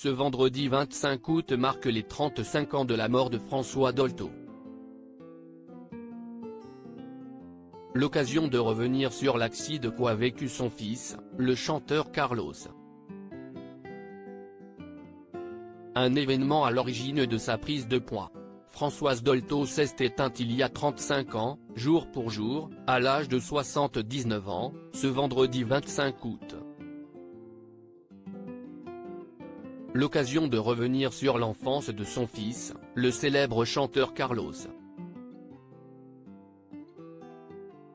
Ce vendredi 25 août marque les 35 ans de la mort de François Dolto. L'occasion de revenir sur l'accident qu'a vécu son fils, le chanteur Carlos. Un événement à l'origine de sa prise de poids. François Dolto s'est éteint il y a 35 ans, jour pour jour, à l'âge de 79 ans, ce vendredi 25 août. L'occasion de revenir sur l'enfance de son fils, le célèbre chanteur Carlos.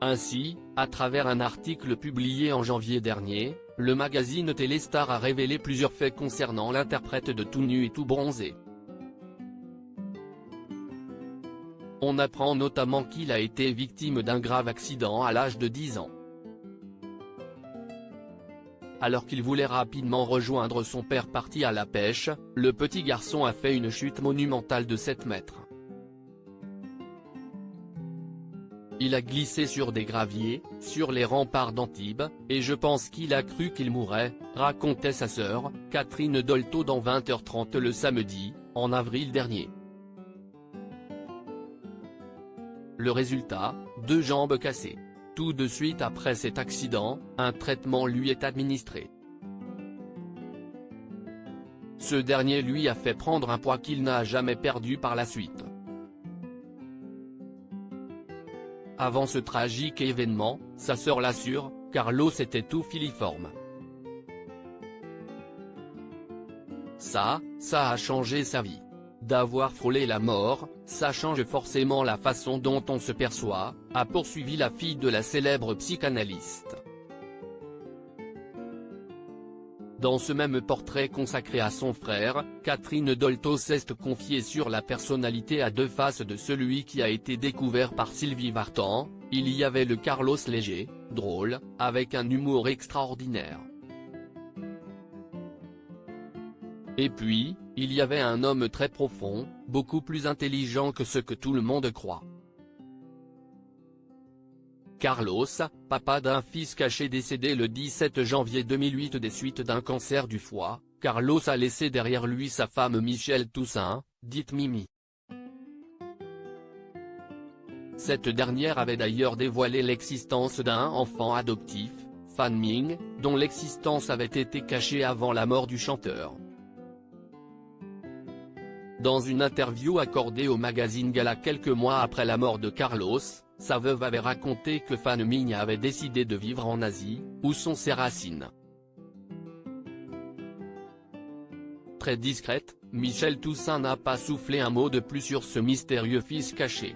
Ainsi, à travers un article publié en janvier dernier, le magazine Téléstar a révélé plusieurs faits concernant l'interprète de Tout nu et tout bronzé. On apprend notamment qu'il a été victime d'un grave accident à l'âge de 10 ans. Alors qu'il voulait rapidement rejoindre son père parti à la pêche, le petit garçon a fait une chute monumentale de 7 mètres. Il a glissé sur des graviers, sur les remparts d'Antibes, et je pense qu'il a cru qu'il mourrait, racontait sa sœur, Catherine Dolto dans 20h30 le samedi, en avril dernier. Le résultat, 2 jambes cassées. Tout de suite après cet accident, un traitement lui est administré. Ce dernier lui a fait prendre un poids qu'il n'a jamais perdu par la suite. Avant ce tragique événement, sa sœur l'assure, Carlos était tout filiforme. Ça a changé sa vie. D'avoir frôlé la mort, ça change forcément la façon dont on se perçoit, a poursuivi la fille de la célèbre psychanalyste. Dans ce même portrait consacré à son frère, Catherine Dolto s'est confiée sur la personnalité à 2 faces de celui qui a été découvert par Sylvie Vartan. Il y avait le Carlos léger, drôle, avec un humour extraordinaire. Et puis, il y avait un homme très profond, beaucoup plus intelligent que ce que tout le monde croit. Carlos, papa d'un fils caché décédé le 17 janvier 2008 des suites d'un cancer du foie, Carlos a laissé derrière lui sa femme Michèle Toussaint, dite Mimi. Cette dernière avait d'ailleurs dévoilé l'existence d'un enfant adoptif, Fan Ming, dont l'existence avait été cachée avant la mort du chanteur. Dans une interview accordée au magazine Gala quelques mois après la mort de Carlos, sa veuve avait raconté que Fan Ming avait décidé de vivre en Asie, où sont ses racines. Très discrète, Michèle Toussaint n'a pas soufflé un mot de plus sur ce mystérieux fils caché.